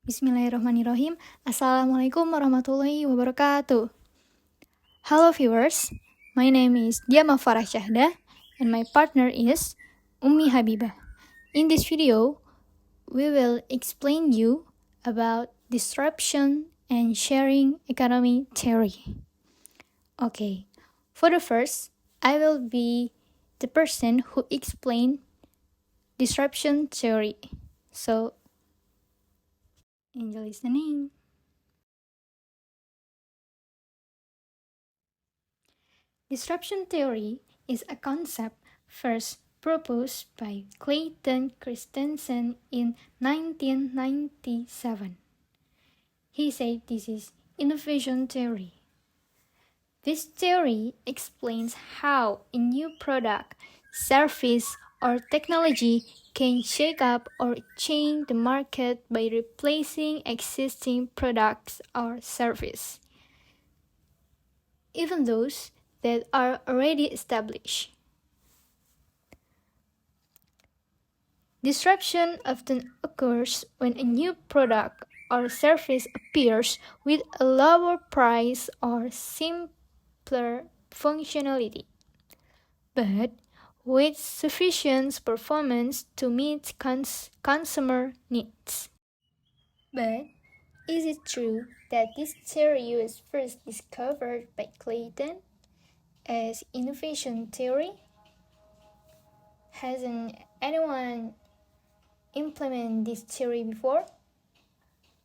Bismillahirrahmanirrahim. Assalamualaikum warahmatullahi wabarakatuh. Hello viewers, my name is Diamah Farah Syahda and my partner is Ummi Habibah. In this video, we will explain you about disruption and sharing economy theory. Okay, for the first, I will be the person who explain disruption theory. So, enjoy listening. Disruption theory is a concept first proposed by Clayton Christensen in 1997. He said this is innovation theory. This theory explains how a new product, service, or technology can shake up or change the market by replacing existing products or services, even those that are already established. Disruption often occurs when a new product or service appears with a lower price or simpler functionality, but with sufficient performance to meet consumer needs. But is it true that this theory was first discovered by Clayton as innovation theory? Hasn't anyone implemented this theory before?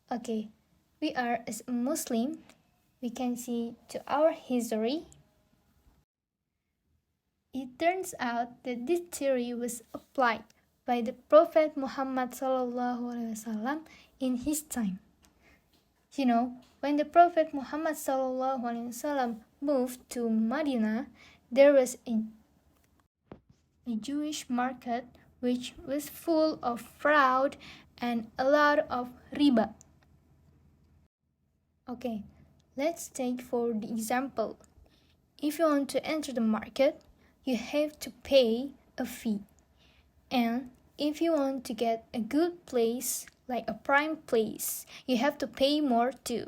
Okay, we are as a Muslim, we can see to our history. It turns out that this theory was applied by the Prophet Muhammad SAW in his time. You know, when the Prophet Muhammad SAW moved to Medina, there was a Jewish market which was full of fraud and a lot of riba. Okay, let's take for the example. If you want to enter the market, you have to pay a fee. And if you want to get a good place, like a prime place, you have to pay more too.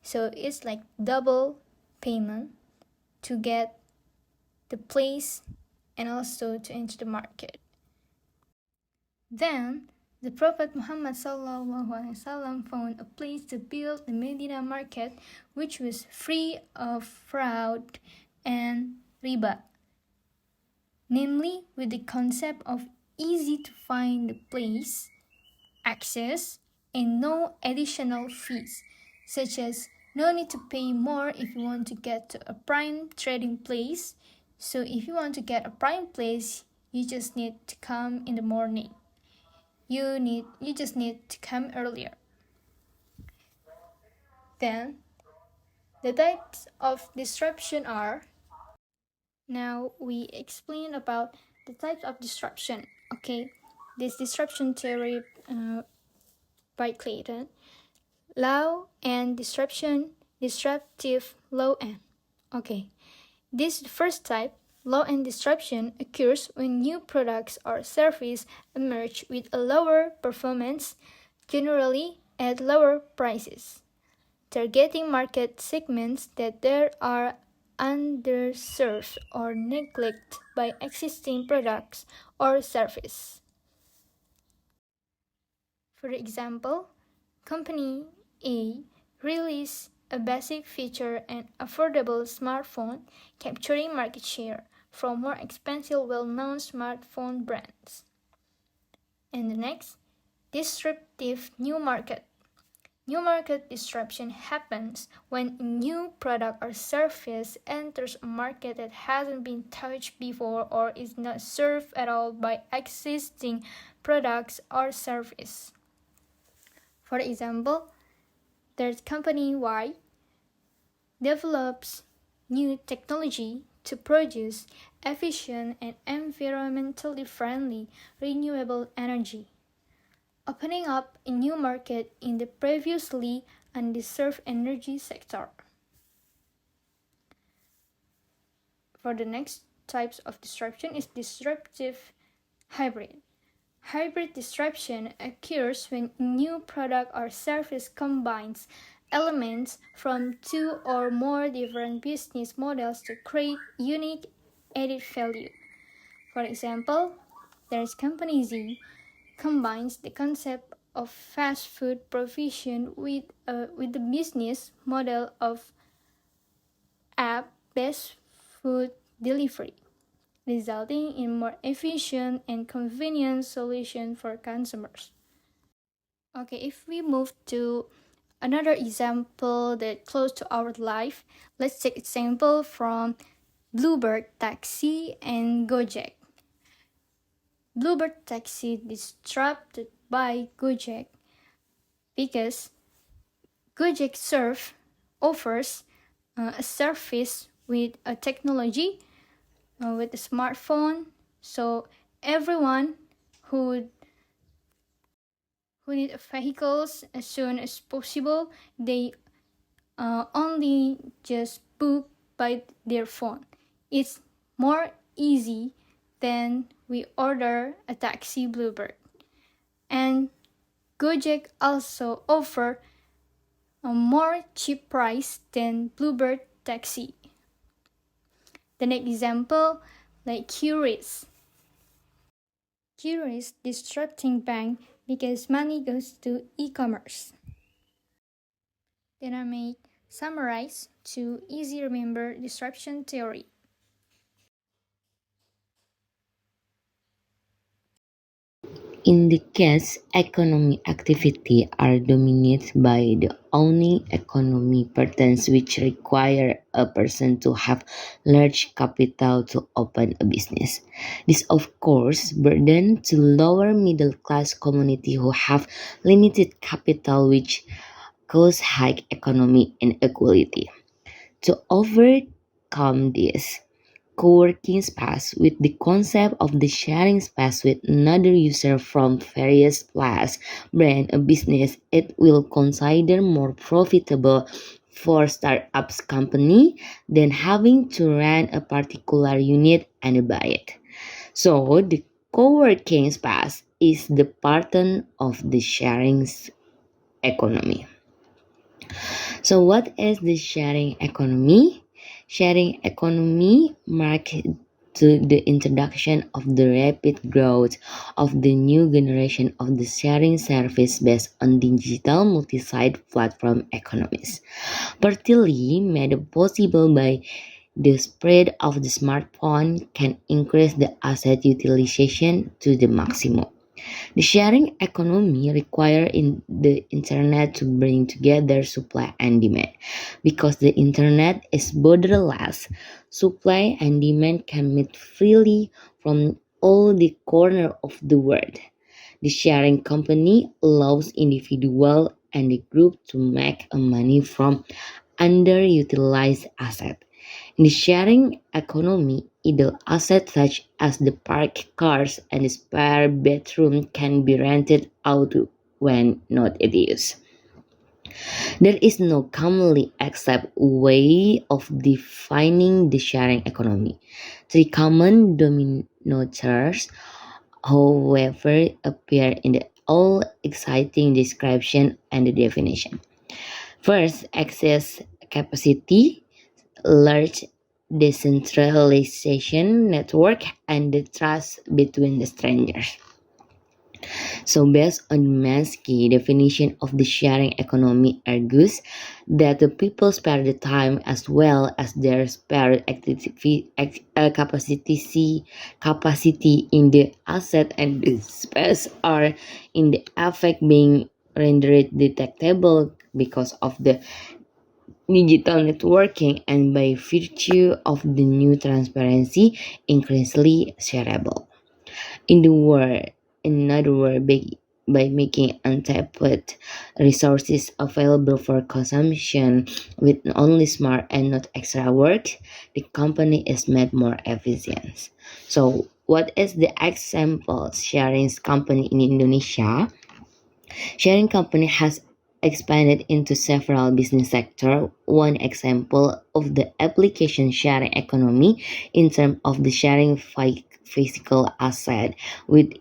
So it's like double payment to get the place and also to enter the market. Then the Prophet Muhammad SAW found a place to build the Medina market which was free of fraud and riba, namely with the concept of easy to find the place, access, and no additional fees, such as no need to pay more if you want to get to a prime trading place. So if you want to get a prime place, you just need to come in the morning. You just need to come earlier. Then the types of disruption are. Now we explain about the types of disruption. Okay, this disruption theory by Clayton. Law and disruption, disruptive law and. Okay, this first type, law and disruption, occurs when new products or services emerge with a lower performance, generally at lower prices, targeting market segments that there are underserved or neglected by existing products or services. For example, Company A released a basic feature and affordable smartphone, capturing market share from more expensive well-known smartphone brands. And the next, disruptive new market. New market disruption happens when a new product or service enters a market that hasn't been touched before or is not served at all by existing products or services. For example, there's company Y develops new technology to produce efficient and environmentally friendly renewable energy, opening up a new market in the previously undeserved energy sector. For the next types of disruption is disruptive hybrid. Hybrid disruption occurs when a new product or service combines elements from two or more different business models to create unique added value. For example, there's company Z combines the concept of fast food provision with the business model of app-based food delivery, resulting in more efficient and convenient solution for consumers. Okay, if we move to another example that close to our life, let's take example from Bluebird Taxi and Gojek. Bluebird Taxi disrupted by Gojek because Gojek offers a service with a technology with a smartphone, so everyone who need vehicles as soon as possible, they only just book by their phone. It's more easy than we order a taxi Bluebird. And Gojek also offer a more cheap price than Bluebird taxi. The next example, like Curious. Curious disrupting bank because money goes to e-commerce. Then I may summarize to easy remember disruption theory. In the case economic activity are dominated by the owning economy patterns which require a person to have large capital to open a business. This of course burden to lower middle class community who have limited capital which cause high economic inequality. To overcome this, co-working space with the concept of the sharing space with another user from various class, brand, a business, it will consider more profitable for startups company than having to rent a particular unit and buy it. So the co-working space is the pattern of the sharing economy. So, what is the sharing economy? Sharing economy marks to the introduction of the rapid growth of the new generation of the sharing service based on digital multi-site platform economies, partially made possible by the spread of the smartphone can increase the asset utilization to the maximum. The sharing economy requires the internet to bring together supply and demand. Because the internet is borderless, supply and demand can meet freely from all the corners of the world. The sharing company allows individual and the group to make money from underutilized assets. In the sharing economy, idle assets such as the parked cars and the spare bedroom can be rented out when not in use. There is no commonly accepted way of defining the sharing economy. Three common denominators, however, appear in the all exciting description and the definition. First, access capacity, large decentralization network, and the trust between the strangers. So, based on Mansky definition of the sharing economy argues that the people spare the time as well as their spare capacity in the asset and the space are in the effect being rendered detectable because of the digital networking and by virtue of the new transparency increasingly shareable. In the world, in other words, by making untapped resources available for consumption with only smart and not extra work, the company is made more efficient. So, what is the example sharing company in Indonesia? Sharing company has expanded into several business sectors. One example of the application sharing economy in terms of the sharing physical asset, which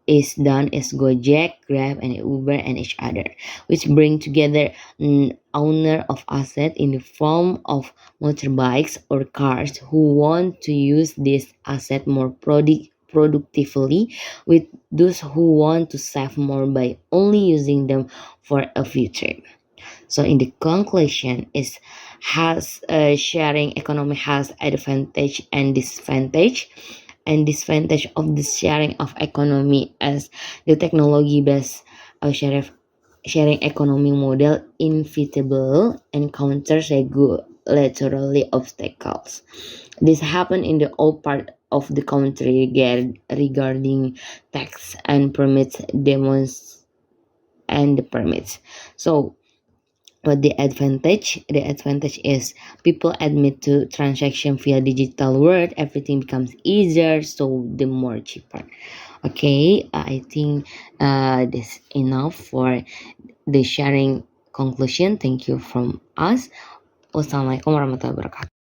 is done as Gojek, Grab, and Uber and each other, which bring together an owner of asset in the form of motorbikes or cars who want to use this asset more productively, with those who want to save more by only using them for a future. So in the conclusion is has sharing economy has advantage and disadvantage, and disadvantage of the sharing of economy as the technology based sharing economy model inevitable encounters regulatory obstacles. This happened in the all part of the country regarding tax and permits demos and the permits. So but the advantage is people admit to transaction via digital world, everything becomes easier, so the more cheaper. Okay, I think this enough for the sharing conclusion. Thank you from us. Wassalamualaikum warahmatullahi wabarakatuh.